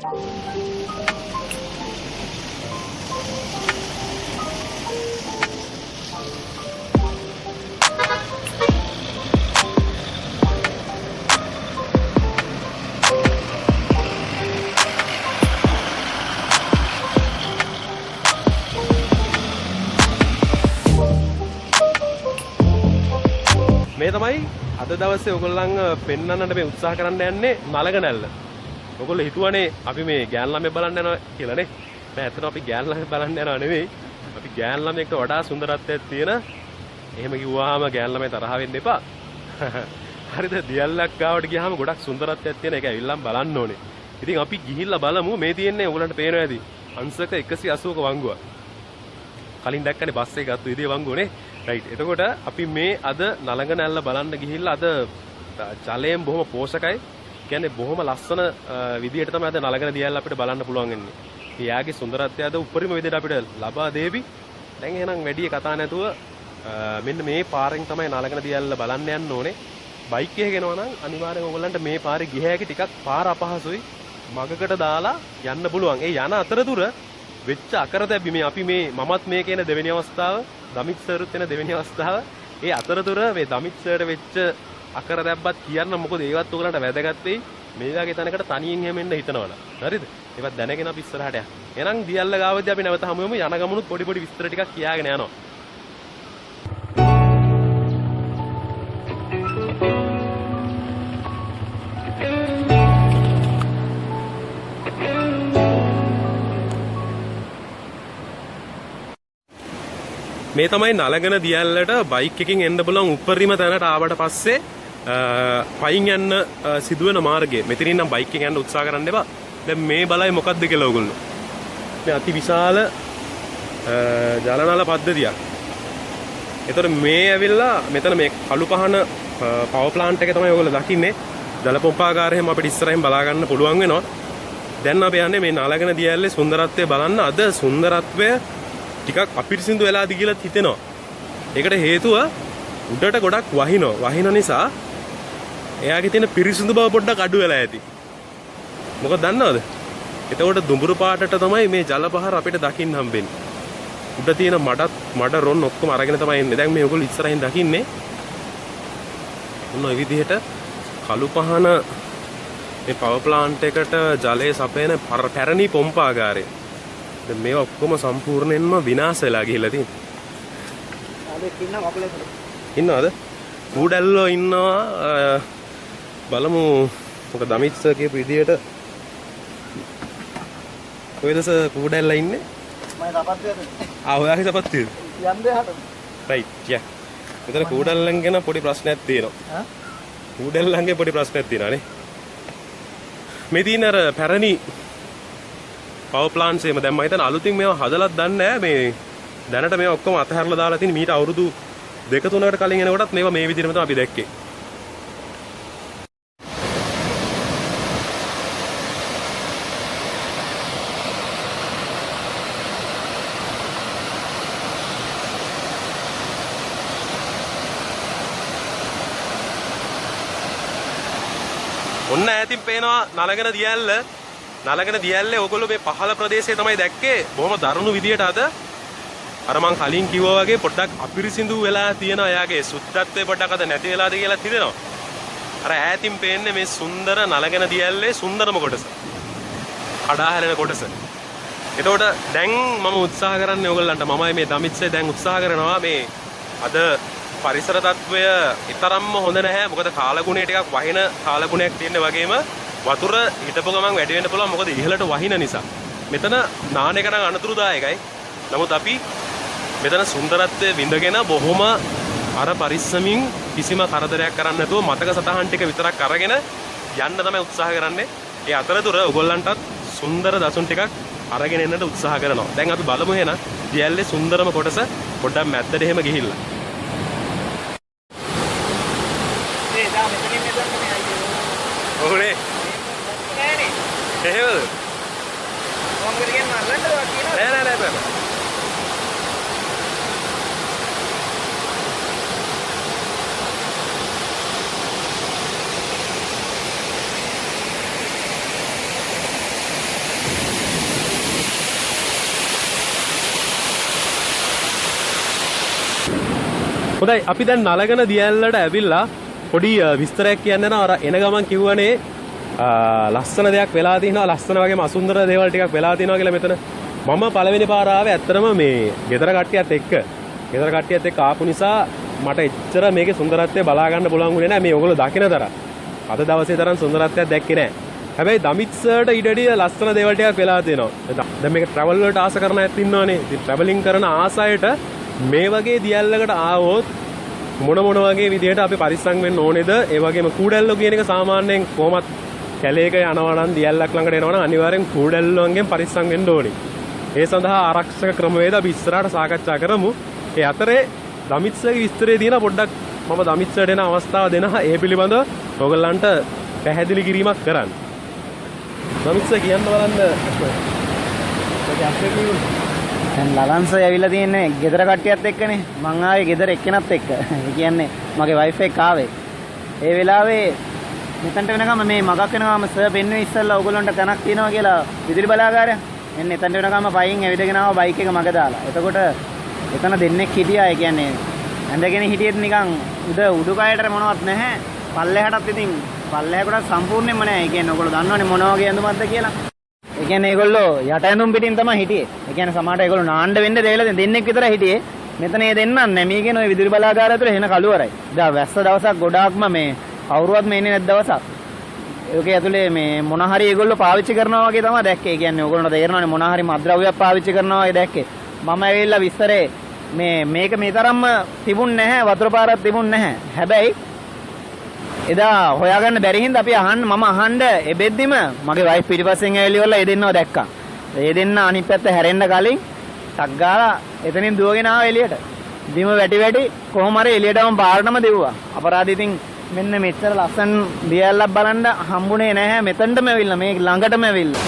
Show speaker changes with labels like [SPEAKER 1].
[SPEAKER 1] මේ තමයි අද දවසේ ඔයගොල්ලන් පෙන්වන්නට මේ උත්සාහ කරන්න යන්නේ නලගනැල්ල. ඔයගොල්ලෝ හිතුවනේ අපි මේ ගෑන් ළමයි බලන්න යනවා කියලා නේ. නෑ ඇත්තටම අපි ගෑන් ළමයි බලන්න යනවා නෙවෙයි. අපි ගෑන් ළමයෙක්ට වඩා සුන්දරත්වයක් තියෙන. එහෙම කිව්වහම ගෑන් ළමයි තරහ වෙන්න එපා. හරිද? දියල්ලක් ගාවට ගියාම ගොඩක් සුන්දරත්වයක් තියෙන එක ඇවිල්ලාම බලන්න ඕනේ. ඉතින් අපි ගිහිල්ලා බලමු. මේ තියෙන්නේ ඔයගොල්ලන්ට පේනවා ඇති. අංශක 180ක වංගුවක්. කලින් දැක්කනේ බස් එක ගත්ත විදිහේ වංගුවනේ. රයිට්. එතකොට අපි මේ අද නලගනැල්ල බලන්න ගිහිල්ලා අද ජලයෙන් බොහොම පෝෂකයි. කියන්නේ බොහොම ලස්සන විදියට තමයි අද නලගන දියැල්ල අපිට බලන්න පුළුවන් වෙන්නේ. එයාගේ සුන්දරත්වය අද උපරිම විදියට අපිට ලබා දෙවි. දැන් එහෙනම් වැඩි කතා නැතුව මෙන්න මේ පාරෙන් තමයි නලගන දියැල්ල බලන්න යන්න ඕනේ. බයික් එකේ ගෙනවා නම් අනිවාර්යෙන් ඔයගොල්ලන්ට මේ පාරේ ගිය හැකි ටිකක් පාර අපහසුයි. මගකට දාලා යන්න පුළුවන්. ඒ යන අතරතුර වෙච්ච අකරතැබ්බි මේ අපි මේ මමත් මේ කියන දෙවෙනි අවස්ථාව දමිත් සර්ත් වෙන දෙවෙනි අවස්ථාව ඒ අතරතුර මේ දමිත් සර්ට වෙච්ච අකරතැබ්බත් කියන්න මොකද ඒවත් ඔයගලන්ට වැදගත් වෙයි මේ වගේ තැනකට තනියෙන් හැම එන්න හිතනවනම් හරිද ඒවත් දැනගෙන අපි ඉස්සරහට යන්න එහෙනම් දියල්ල ගාවදී අපි නැවත හමු වෙමු යන ගමනුත් පොඩි පොඩි විස්තර ටිකක් කියාගෙන යනවා මේ තමයි නලගන දියැල්ලට බයික් එකකින් එන්න බලන් උඩරිම තැනට ආවට පස්සේ පයින් යන්න සිදුවෙන මාර්ගය. මෙතනින් නම් බයික් එකෙන් යන්න උත්සාහ කරන්න එපා. දැන් මේ බලයි මොකද්ද කියලා ඔයගොල්ලෝ. මේ අති විශාල ජලනල පද්ධතියක්. ඒතර මේ ඇවිල්ලා මෙතන මේ කළු පහන පවර් ප්ලාන්ට් එක තමයි ඔයගොල්ලෝ දකින්නේ. ජල පොම්පාගාරයෙන් අපිට ඉස්සරහින් බලා ගන්න පුළුවන් වෙනවා. දැන් අපි යන්නේ මේ නලගන දියැල්ලේ සුන්දරත්වය බලන්න. අද සුන්දරත්වය ටිකක් අපිරිසිදු වෙලාද කියලා හිතෙනවා. ඒකට හේතුව උඩට ගොඩක් වහින නිසා එයාගේ තියෙන පිරිසිදු බව පොඩ්ඩක් අඩු වෙලා ඇති. මොකද දන්නවද? එතකොට දුඹුරු පාටට තමයි මේ ජල පහර අපිට දකින්න හම්බෙන්නේ. උඩ තියෙන මඩ රොන් ඔක්කොම අරගෙන තමයි එන්නේ. දැන් මේ ඔයගොල්ලෝ ඉස්සරහින් දකින්නේ මොන විදිහට කළු පහන මේ පවර් ප්ලාන්ට් එකට ජලය සපයන පැරණි පොම්පාගාරය. දැන් මේවා ඔක්කොම සම්පූර්ණයෙන්ම විනාශ වෙලා ගිහිල්ලා තියෙනවා. ඉන්නවද? කූඩැල්ලෝ ඉන්නවා. බලමු මොකද දමිත් සර් කියපු විදියට කොහෙද සර් කූඩැල්ලා ඉන්නේ? මම තපත්තියද? ඔයාගේ තපත්තියද? යන්නේ හට. රයිට් යා. මෙතන කූඩැල්ලන් ගැන පොඩි ප්‍රශ්නයක් තියෙනවා. කූඩැල්ලන්ගේ පොඩි ප්‍රශ්නයක් තියෙනවා නේ. මේ තියෙන අර පැරණි පවර් ප්ලාන්ට්ස් එහෙම දැන් මම හිතන අලුතින් මේවා හදලත් දන්නේ නැහැ මේ දැනට මේවා ඔක්කොම අතහැරලා දාලා තියෙන මීට අවුරුදු 2-3කට කලින් එනකොටත් මේවා මේ විදිහටම තමයි අපි දැක්කේ. ඔන්න ඈතින් පේනවා නලගන දියැල්ල. නලගන දියැල්ලේ ඔයගොල්ලෝ මේ පහළ ප්‍රදේශයේ තමයි දැක්කේ. බොහොම දරුණු විදියට අද අර මං කලින් කිව්වා වගේ පොඩ්ඩක් අපිරිසිදු වෙලා තියෙනවා. එයාගේ සුද්ධත්වය පොඩ්ඩක් අද නැති වෙලාද කියලා හිතෙනවා. අර ඈතින් පේන්නේ මේ සුන්දර නලගන දියැල්ලේ සුන්දරම කොටස. කඩා හැලෙන කොටස. එතකොට දැන් මම උත්සාහ කරන්නේ ඔයගොල්ලන්ට මමයි මේ දමිත්සේ දැන් උත්සාහ කරනවා මේ අද පරිසර තත්වය ඊතරම්ම හොඳ නැහැ. මොකද කාලගුණය ටිකක් වහින කාලගුණයක් තියෙන වගේම වතුර හිටපු ගමන් වැඩි වෙන්න පුළුවන්. මොකද ඉහළට වහින නිසා. මෙතන නාන එක නම් අනතුරුදායකයි. නමුත් අපි මෙතන සුන්දරත්වය විඳගෙන බොහොම අර පරිස්සමින් කිසිම කරදරයක් කරන්නේ නැතුව මතක සටහන් ටික විතරක් අරගෙන යන්න තමයි උත්සාහ කරන්නේ. ඒ අතරතුර ඔයගොල්ලන්ටත් සුන්දර දසුන් ටිකක් අරගෙන එන්නට උත්සාහ කරනවා. දැන් අපි බලමු එහෙනම් දියැල්ලේ සුන්දරම කොටස පොඩ්ඩක් මැද්දට එහෙම ගිහිල්ලා. ඔහුනේ එහෙමද? නෑ. හොඳයි අපි දැන් නලගන දියැලට ඇවිල්ලා පොඩි විස්තරයක් කියන්න යනවා. අර එන ගමන් කිව්වනේ ලස්සන දෙයක් වෙලා තියෙනවා, ලස්සන වගේම අසුන්දර දේවල් ටිකක් වෙලා තියෙනවා කියලා මෙතන. මම පළවෙනි පාර ආවේ ඇත්තටම මේ ගෙදර කට්ටියත් එක්ක ආපු නිසා මට එච්චර මේකේ සුන්දරත්වය බලා ගන්න පුළුවන් වුණේ නැහැ. මේ ඔයගොල්ලෝ දකින තරම් අද දවසේ තරම් සුන්දරත්වයක් දැක්කේ නැහැ. හැබැයි දමිත්සර්ට ඊටදී ලස්සන දේවල් ටිකක් වෙලා තියෙනවා. දැන් මේක ට්‍රැවල් වලට ආස කරන අයත් ඉන්නවනේ. ඉතින් ට්‍රැවලින් කරන ආසයට මේ වගේ දියැලකට ආවොත් මොන වගේ විදිහට අපි පරිස්සම් වෙන්න ඕනේද? ඒ වගේම කූඩැල්ලෝ කියන එක සාමාන්‍යයෙන් කොහොමත් කැලේක යනවා නම් දියැලක් ළඟට එනවා නම් අනිවාර්යෙන් කූඩැල්ලෝන්ගෙන් පරිස්සම් වෙන්න ඕනේ. ඒ සඳහා ආරක්ෂක ක්‍රමවේද අපි ඉස්සරහට සාකච්ඡා කරමු. ඒ අතරේ දමිත්සර්ගේ විස්තරේ දින පොඩ්ඩක් මම දමිත්සර්ට එන අවස්ථාව දෙනවා. ඒ පිළිබඳව ඔයගොල්ලන්ට පැහැදිලි කිරීමක් කරන්න. දමිත්සර් කියන්න බලන්න.
[SPEAKER 2] දැන් ලලන්සර් ඇවිල්ලා තියන්නේ ගෙදර කට්ටියත් එක්කනේ. මං ආවේ ගෙදර එක්කෙනත් එක්ක. ඒ කියන්නේ මගේ වයිෆ් එක්ක ආවේ. ඒ වෙලාවේ මෙතනට වෙනකම් මේ මගක් වෙනකම් සර් පෙන්වුවේ ඉස්සෙල්ලා ඕගොල්ලන්ට තැනක් තියෙනවා කියලා විදුලි බලාගාරය. එන්න එතනට වෙනකම් පයින් ඇවිදගෙන ආවා බයික් එක මග දාලා. එතකොට එතන දෙන්නෙක් හිටියා. ඒ කියන්නේ ඇඳගෙන හිටියෙත් නිකන් උඩුකයකට මොනවත් නැහැ. පල්ලෙහාටත් ඉතින් පල්ලෙහාකට සම්පූර්ණයෙන්ම නැහැ. ඒ කියන්නේ ඔයගොල්ලෝ දන්නවනේ මොන වගේ ඇඳුමක්ද කියලා. ඒ කියන්නේ ඒගොල්ලෝ යට ඇඳුම් පිටින් තමයි හිටියේ. ඒ කියන්නේ සමහරට ඒගොල්ලෝ නාන්න වෙන්න දෙවිලා දෙන්නෙක් විතරයි හිටියේ. මෙතන ඒ දෙන්නන්නේ නැහැ. මේ කියන ওই විදුලි බලාගාරය ඇතුලේ එන කළුවරයි. දැන් වැස්ස දවසක් ගොඩාක්ම මේ කවුරුවත් මේ ඉන්නේ නැත් දවසක්. ඒකේ ඇතුලේ මේ මොන හරි ඒගොල්ලෝ පාවිච්චි කරනවා වගේ තමයි දැක්කේ. ඒ කියන්නේ ඕගොල්ලන්ට තේරෙනවනේ මොන හරි මත්ද්‍රව්‍යයක් පාවිච්චි කරනවා වගේ දැක්කේ. මම ඇවිල්ලා විස්තරේ මේක මේ තරම්ම තිබුණ නැහැ, වතුර පාරක් තිබුණ නැහැ. හැබැයි එදා හොයාගන්න බැරි හින්දා අපි මම අහන්න එබෙද්දිම මගේ වයිෆ් පිටිපස්සෙන් ඇවිල්ලා ඒ දෙන්නව දැක්කා. ඒ දෙන්න අනිත් පැත්ත හැරෙන්න කලින් ටක් ගාලා එතනින් දුවගෙන ආවා එළියට. බිම වැටි කොහොම හරි එළියටම පාරටම දෙව්වා. අපරාධ ඉතින් මෙන්න මෙච්චර ලස්සන දියැලක් බලන්න හම්බුනේ නැහැ. මෙතනටම ඇවිල්ලා මේ ළඟටම ඇවිල්ලා